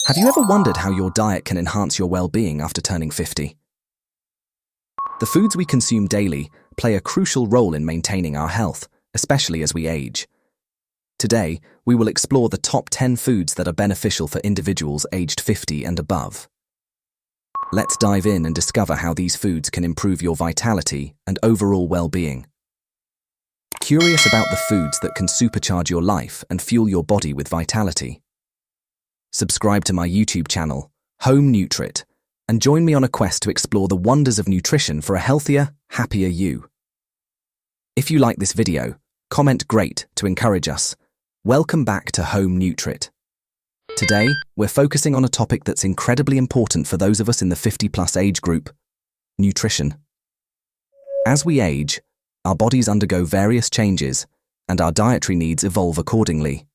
Have you ever wondered how your diet can enhance your well-being after turning 50? The foods we consume daily play a crucial role in maintaining our health, especially as we age. Today, we will explore the top 10 foods that are beneficial for individuals aged 50 and above. Let's dive in and discover how these foods can improve your vitality and overall well-being. Curious about the foods that can supercharge your life and fuel your body with vitality? Subscribe to my YouTube channel, Home Nutrit, and join me on a quest to explore the wonders of nutrition for a healthier, happier you. If you like this video, comment "Great" to encourage us. Welcome back to Home Nutrit. Today, we're focusing on a topic that's incredibly important for those of us in the 50-plus age group: nutrition. As we age, our bodies undergo various changes, and our dietary needs evolve accordingly.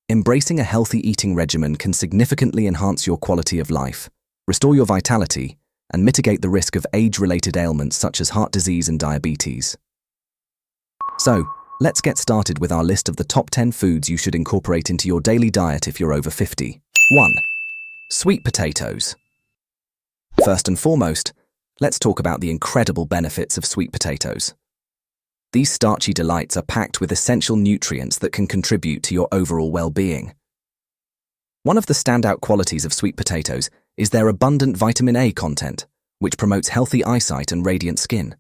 Embracing a healthy eating regimen can significantly enhance your quality of life, restore your vitality, and mitigate the risk of age-related ailments such as heart disease and diabetes. So, let's get started with our list of the top 10 foods you should incorporate into your daily diet if you're over 50. 1. Sweet potatoes. First and foremost, let's talk about the incredible benefits of sweet potatoes. These starchy delights are packed with essential nutrients that can contribute to your overall well-being. One of the standout qualities of sweet potatoes is their abundant vitamin A content, which promotes healthy eyesight and radiant skin.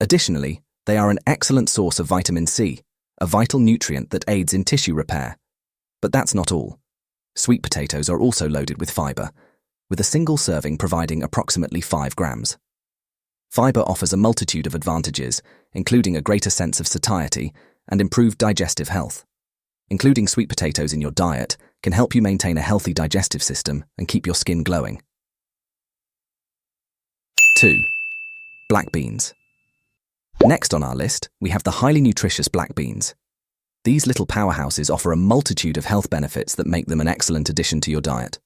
Additionally, they are an excellent source of vitamin C, a vital nutrient that aids in tissue repair. But that's not all. Sweet potatoes are also loaded with fiber, with a single serving providing approximately 5 grams. Fiber offers a multitude of advantages, including a greater sense of satiety and improved digestive health. Including sweet potatoes in your diet can help you maintain a healthy digestive system and keep your skin glowing. 2. Black beans. Next on our list, we have the highly nutritious black beans. These little powerhouses offer a multitude of health benefits that make them an excellent addition to your diet.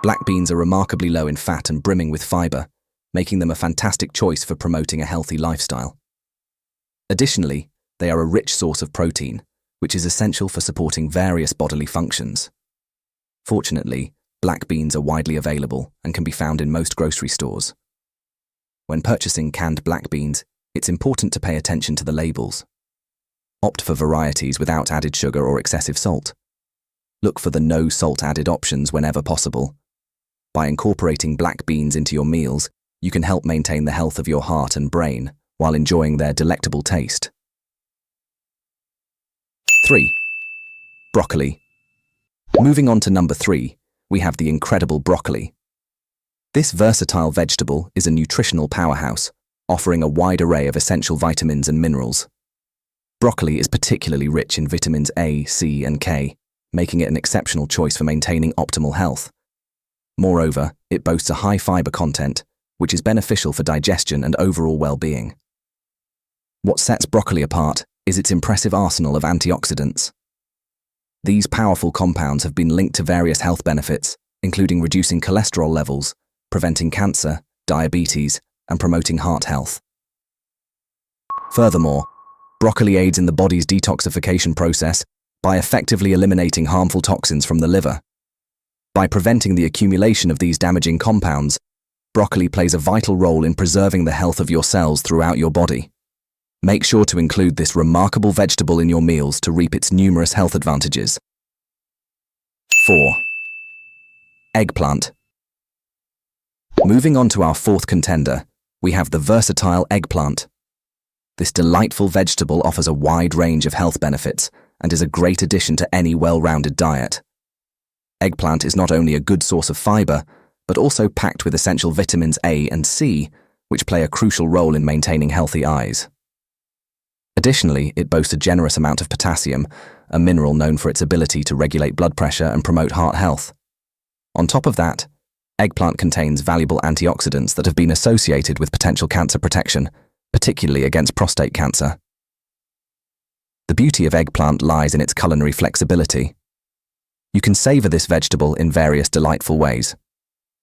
Black beans are remarkably low in fat and brimming with fiber, making them a fantastic choice for promoting a healthy lifestyle. Additionally, they are a rich source of protein, which is essential for supporting various bodily functions. Fortunately, black beans are widely available and can be found in most grocery stores. When purchasing canned black beans, it's important to pay attention to the labels. Opt for varieties without added sugar or excessive salt. Look for the no salt added options whenever possible. By incorporating black beans into your meals, you can help maintain the health of your heart and brain while enjoying their delectable taste. 3. Broccoli. Moving on to number 3, we have the incredible broccoli. This versatile vegetable is a nutritional powerhouse, offering a wide array of essential vitamins and minerals. Broccoli is particularly rich in vitamins A, C, and K, making it an exceptional choice for maintaining optimal health. Moreover, it boasts a high fiber content, which is beneficial for digestion and overall well-being. What sets broccoli apart is its impressive arsenal of antioxidants. These powerful compounds have been linked to various health benefits, including reducing cholesterol levels, preventing cancer, diabetes, and promoting heart health. Furthermore, broccoli aids in the body's detoxification process by effectively eliminating harmful toxins from the liver. By preventing the accumulation of these damaging compounds, broccoli plays a vital role in preserving the health of your cells throughout your body. Make sure to include this remarkable vegetable in your meals to reap its numerous health advantages. 4. Eggplant. Moving on to our 4th contender, we have the versatile eggplant. This delightful vegetable offers a wide range of health benefits and is a great addition to any well-rounded diet. Eggplant is not only a good source of fiber, but also packed with essential vitamins A and C, which play a crucial role in maintaining healthy eyes. Additionally, it boasts a generous amount of potassium, a mineral known for its ability to regulate blood pressure and promote heart health. On top of that, eggplant contains valuable antioxidants that have been associated with potential cancer protection, particularly against prostate cancer. The beauty of eggplant lies in its culinary flexibility. You can savor this vegetable in various delightful ways.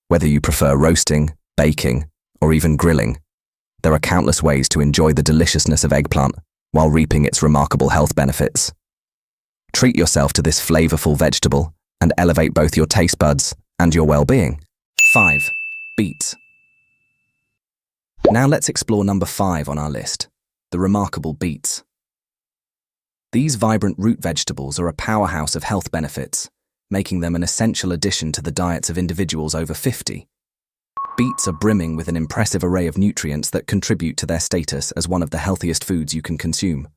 Whether you prefer roasting, baking, or even grilling, there are countless ways to enjoy the deliciousness of eggplant while reaping its remarkable health benefits. Treat yourself to this flavorful vegetable and elevate both your taste buds and your well-being. 5. Beets. Now let's explore number 5 on our list, the remarkable beets. These vibrant root vegetables are a powerhouse of health benefits, making them an essential addition to the diets of individuals over 50. Beets are brimming with an impressive array of nutrients that contribute to their status as one of the healthiest foods you can consume.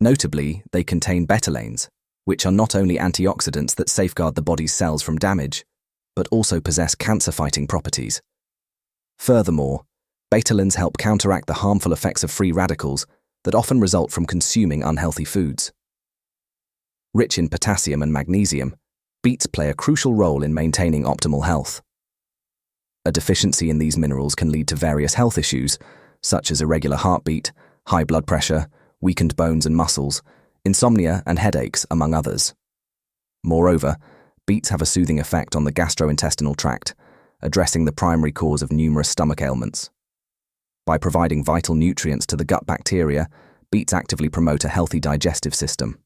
Notably, they contain betalains, which are not only antioxidants that safeguard the body's cells from damage, but also possess cancer-fighting properties. Furthermore, betalains help counteract the harmful effects of free radicals that often result from consuming unhealthy foods. Rich in potassium and magnesium, beets play a crucial role in maintaining optimal health. A deficiency in these minerals can lead to various health issues, such as irregular heartbeat, high blood pressure, weakened bones and muscles, insomnia and headaches, among others. Moreover, beets have a soothing effect on the gastrointestinal tract, addressing the primary cause of numerous stomach ailments. By providing vital nutrients to the gut bacteria, beets actively promote a healthy digestive system.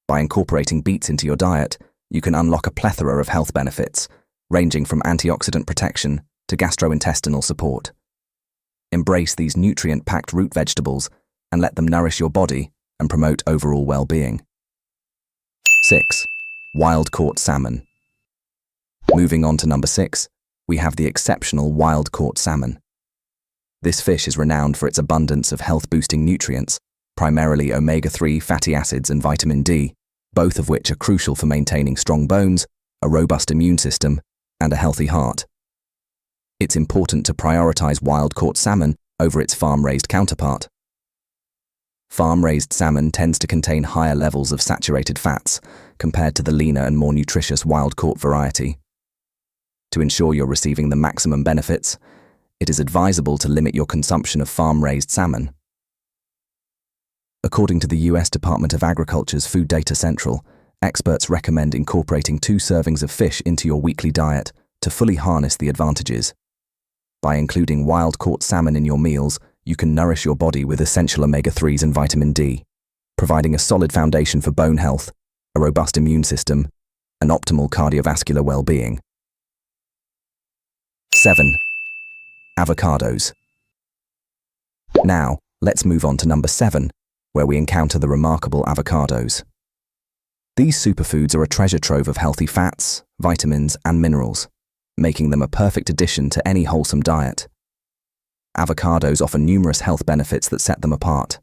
By incorporating beets into your diet, you can unlock a plethora of health benefits, ranging from antioxidant protection to gastrointestinal support. Embrace these nutrient-packed root vegetables and let them nourish your body and promote overall well-being. 6. Wild-caught salmon. Moving on to number 6, we have the exceptional wild-caught salmon. This fish is renowned for its abundance of health-boosting nutrients, primarily omega-3 fatty acids and vitamin D, both of which are crucial for maintaining strong bones, a robust immune system, and a healthy heart. It's important to prioritize wild-caught salmon over its farm-raised counterpart. Farm-raised salmon tends to contain higher levels of saturated fats compared to the leaner and more nutritious wild-caught variety. To ensure you're receiving the maximum benefits, it is advisable to limit your consumption of farm-raised salmon. According to the US Department of Agriculture's Food Data Central, experts recommend incorporating 2 servings of fish into your weekly diet to fully harness the advantages. By including wild-caught salmon in your meals, you can nourish your body with essential omega-3s and vitamin D, providing a solid foundation for bone health, a robust immune system, and optimal cardiovascular well-being. 7. Avocados. Now, let's move on to number 7, where we encounter the remarkable avocados. These superfoods are a treasure trove of healthy fats, vitamins, and minerals, making them a perfect addition to any wholesome diet. Avocados offer numerous health benefits that set them apart.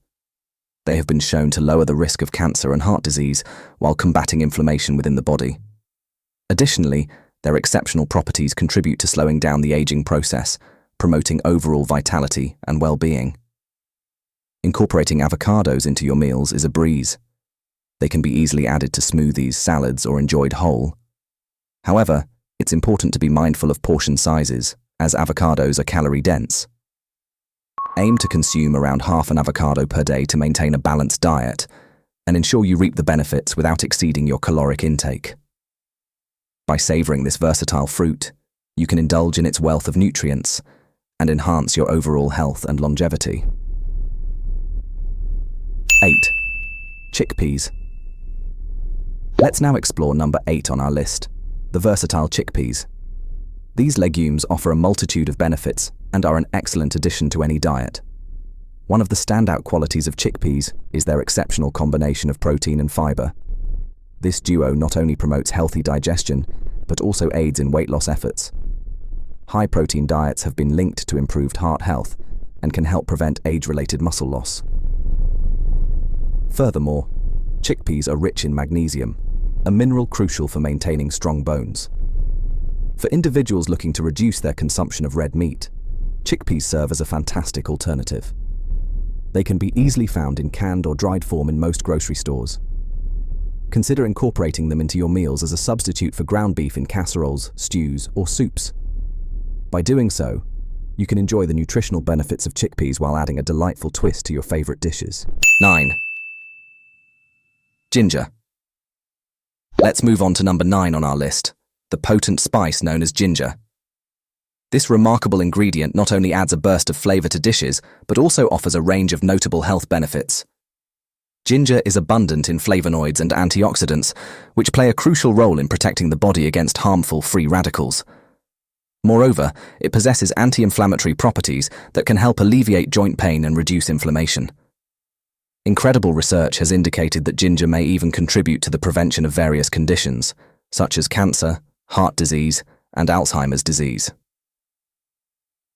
They have been shown to lower the risk of cancer and heart disease while combating inflammation within the body. Additionally, their exceptional properties contribute to slowing down the aging process, promoting overall vitality and well-being. Incorporating avocados into your meals is a breeze. They can be easily added to smoothies, salads, or enjoyed whole. However, it's important to be mindful of portion sizes, as avocados are calorie-dense. Aim to consume around half an avocado per day to maintain a balanced diet, and ensure you reap the benefits without exceeding your caloric intake. By savoring this versatile fruit, you can indulge in its wealth of nutrients and enhance your overall health and longevity. 8. Chickpeas. Let's now explore number 8 on our list, the versatile chickpeas. These legumes offer a multitude of benefits and are an excellent addition to any diet. One of the standout qualities of chickpeas is their exceptional combination of protein and fiber. This duo not only promotes healthy digestion, but also aids in weight loss efforts. High-protein diets have been linked to improved heart health and can help prevent age-related muscle loss. Furthermore, chickpeas are rich in magnesium, a mineral crucial for maintaining strong bones. For individuals looking to reduce their consumption of red meat, chickpeas serve as a fantastic alternative. They can be easily found in canned or dried form in most grocery stores. Consider incorporating them into your meals as a substitute for ground beef in casseroles, stews, or soups. By doing so, you can enjoy the nutritional benefits of chickpeas while adding a delightful twist to your favorite dishes. 9. Ginger. Let's move on to number 9 on our list, the potent spice known as ginger. This remarkable ingredient not only adds a burst of flavor to dishes, but also offers a range of notable health benefits. Ginger is abundant in flavonoids and antioxidants, which play a crucial role in protecting the body against harmful free radicals. Moreover, it possesses anti-inflammatory properties that can help alleviate joint pain and reduce inflammation. Incredible research has indicated that ginger may even contribute to the prevention of various conditions, such as cancer, heart disease, and Alzheimer's disease.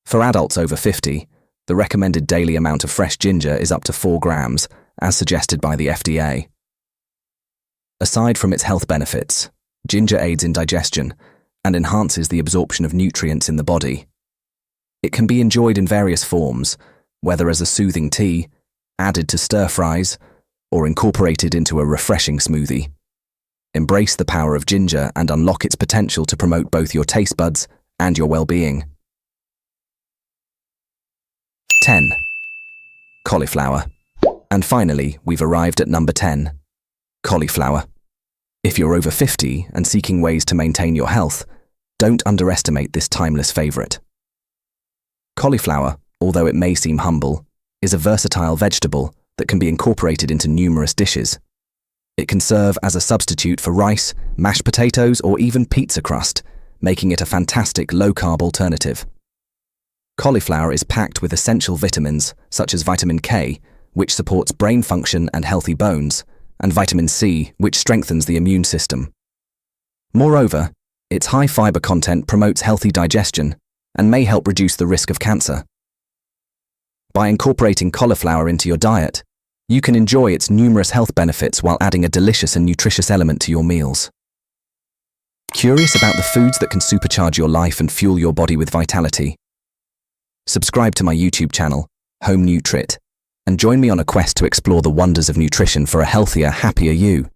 For adults over 50, the recommended daily amount of fresh ginger is up to 4 grams, as suggested by the FDA. Aside from its health benefits, ginger aids in digestion and enhances the absorption of nutrients in the body. It can be enjoyed in various forms, whether as a soothing tea, added to stir-fries, or incorporated into a refreshing smoothie. Embrace the power of ginger and unlock its potential to promote both your taste buds and your well-being. 10. Cauliflower. And finally, we've arrived at number 10. Cauliflower. If you're over 50 and seeking ways to maintain your health, don't underestimate this timeless favorite. Cauliflower, although it may seem humble, is a versatile vegetable that can be incorporated into numerous dishes. It can serve as a substitute for rice, mashed potatoes, or even pizza crust, making it a fantastic low-carb alternative. Cauliflower is packed with essential vitamins, such as vitamin K, which supports brain function and healthy bones, and vitamin C, which strengthens the immune system. Moreover, its high fiber content promotes healthy digestion and may help reduce the risk of cancer. By incorporating cauliflower into your diet, you can enjoy its numerous health benefits while adding a delicious and nutritious element to your meals. Curious about the foods that can supercharge your life and fuel your body with vitality? Subscribe to my YouTube channel, Home Nutrit, and join me on a quest to explore the wonders of nutrition for a healthier, happier you.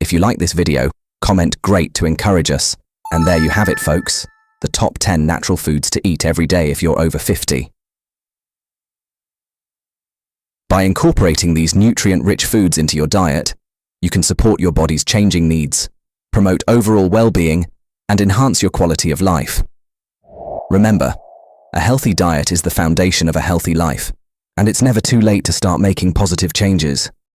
If you like this video, comment "great" to encourage us. And there you have it, folks, the top 10 natural foods to eat every day if you're over 50. By incorporating these nutrient-rich foods into your diet, you can support your body's changing needs, promote overall well-being, and enhance your quality of life. Remember, a healthy diet is the foundation of a healthy life, and it's never too late to start making positive changes.